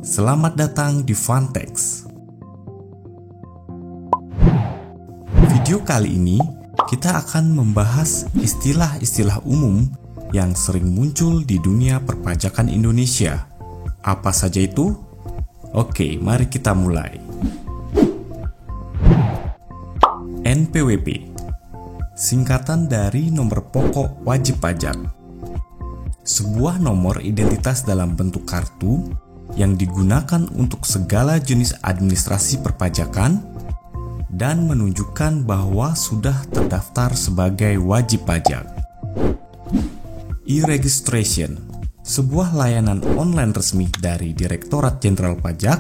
Selamat datang di Funtext. Video kali ini kita akan membahas istilah-istilah umum yang sering muncul di dunia perpajakan Indonesia. Apa saja itu? Oke, mari kita mulai. NPWP, singkatan dari nomor pokok wajib pajak. Sebuah nomor identitas dalam bentuk kartu yang digunakan untuk segala jenis administrasi perpajakan dan menunjukkan bahwa sudah terdaftar sebagai wajib pajak. E-registration, sebuah layanan online resmi dari Direktorat Jenderal Pajak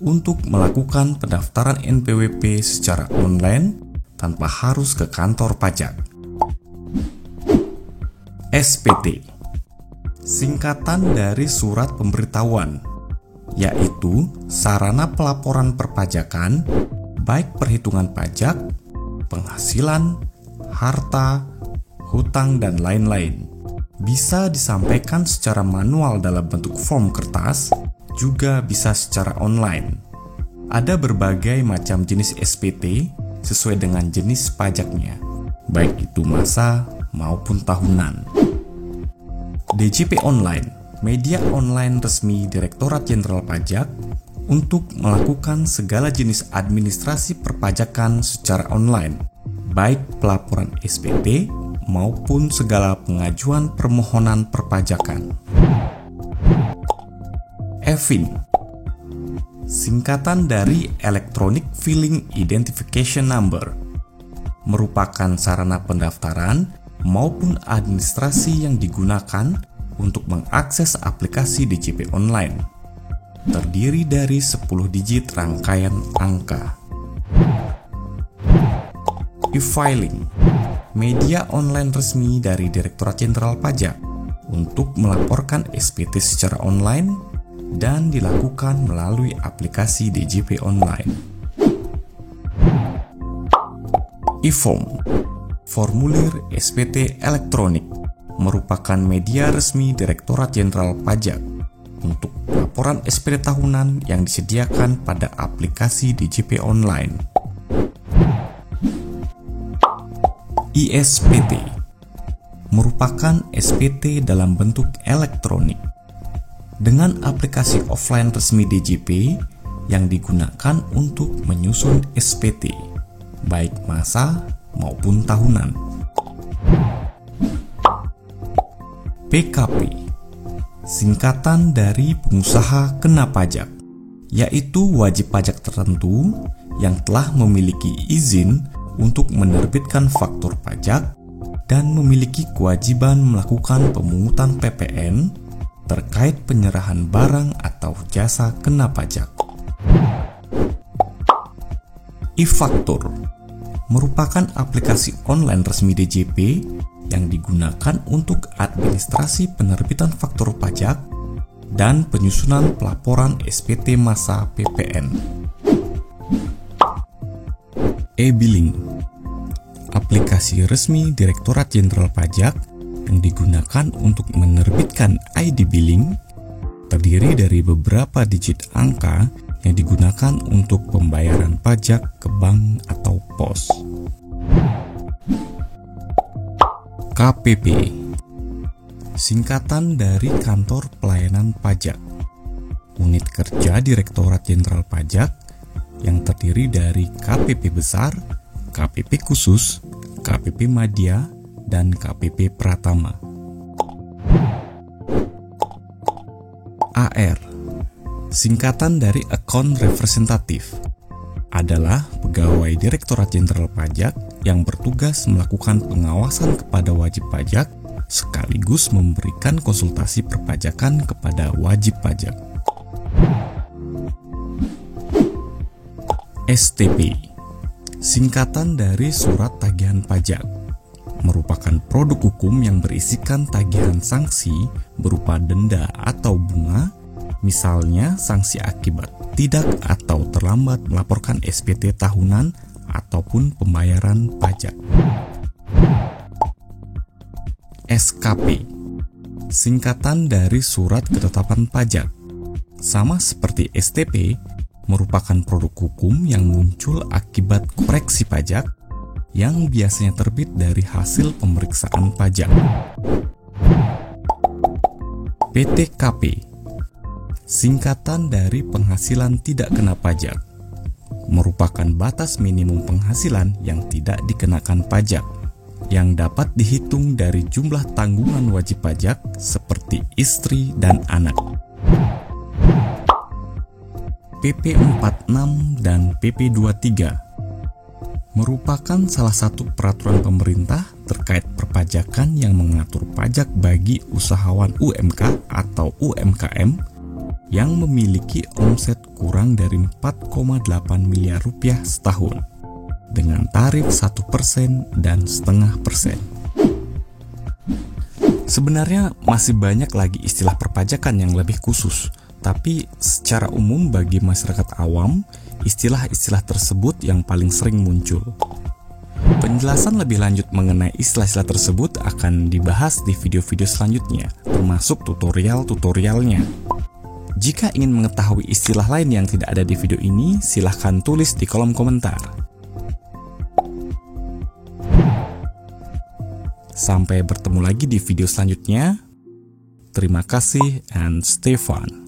untuk melakukan pendaftaran NPWP secara online tanpa harus ke kantor pajak. SPT, singkatan dari surat pemberitahuan, yaitu sarana pelaporan perpajakan, baik perhitungan pajak, penghasilan, harta, hutang, dan lain-lain. Bisa disampaikan secara manual dalam bentuk form kertas, juga bisa secara online. Ada berbagai macam jenis SPT sesuai dengan jenis pajaknya, baik itu masa maupun tahunan. DJP Online, media online resmi Direktorat Jenderal Pajak untuk melakukan segala jenis administrasi perpajakan secara online, baik pelaporan SPT maupun segala pengajuan permohonan perpajakan. EFIN, singkatan dari Electronic Filing Identification Number, merupakan sarana pendaftaran maupun administrasi yang digunakan untuk mengakses aplikasi DJP online. Terdiri dari 10 digit rangkaian angka. E-filing, media online resmi dari Direktorat Jenderal Pajak untuk melaporkan SPT secara online dan dilakukan melalui aplikasi DJP online. E-form, formulir SPT elektronik, merupakan media resmi Direktorat Jenderal Pajak untuk laporan SPT tahunan yang disediakan pada aplikasi DJP online. ISPT, merupakan SPT dalam bentuk elektronik dengan aplikasi offline resmi DJP yang digunakan untuk menyusun SPT, baik masa maupun tahunan. PKP, singkatan dari pengusaha kena pajak, yaitu wajib pajak tertentu yang telah memiliki izin untuk menerbitkan faktur pajak dan memiliki kewajiban melakukan pemungutan PPN terkait penyerahan barang atau jasa kena pajak. E-faktur, merupakan aplikasi online resmi DJP yang digunakan untuk administrasi penerbitan faktur pajak dan penyusunan pelaporan SPT masa PPN. E-billing, aplikasi resmi Direktorat Jenderal Pajak yang digunakan untuk menerbitkan ID billing, terdiri dari beberapa digit angka yang digunakan untuk pembayaran pajak ke bank atau pos. KPP, singkatan dari Kantor Pelayanan Pajak, unit kerja Direktorat Jenderal Pajak yang terdiri dari KPP besar, KPP khusus, KPP Madya, dan KPP Pratama. AR, singkatan dari Account Representative, adalah pegawai Direktorat Jenderal Pajak yang bertugas melakukan pengawasan kepada wajib pajak sekaligus memberikan konsultasi perpajakan kepada wajib pajak. STP, singkatan dari Surat Tagihan Pajak, merupakan produk hukum yang berisikan tagihan sanksi berupa denda atau bunga, misalnya sanksi akibat tidak atau terlambat melaporkan SPT tahunan ataupun pembayaran pajak. SKP, singkatan dari Surat Ketetapan Pajak, Sama seperti STP, merupakan produk hukum yang muncul akibat koreksi pajak yang biasanya terbit dari hasil pemeriksaan pajak. PTKP, singkatan dari penghasilan tidak kena pajak, merupakan batas minimum penghasilan yang tidak dikenakan pajak, yang dapat dihitung dari jumlah tanggungan wajib pajak seperti istri dan anak. PP 46 dan PP 23 merupakan salah satu peraturan pemerintah terkait perpajakan yang mengatur pajak bagi usahawan UMK atau UMKM yang memiliki omset kurang dari 4,8 miliar rupiah setahun dengan tarif 1% dan 0,5%. Sebenarnya masih banyak lagi istilah perpajakan yang lebih khusus, tapi secara umum bagi masyarakat awam, istilah-istilah tersebut yang paling sering muncul. Penjelasan lebih lanjut mengenai istilah-istilah tersebut akan dibahas di video-video selanjutnya, termasuk tutorial-tutorialnya. Jika ingin mengetahui istilah lain yang tidak ada di video ini, silahkan tulis di kolom komentar. Sampai bertemu lagi di video selanjutnya. Terima kasih and stay fun.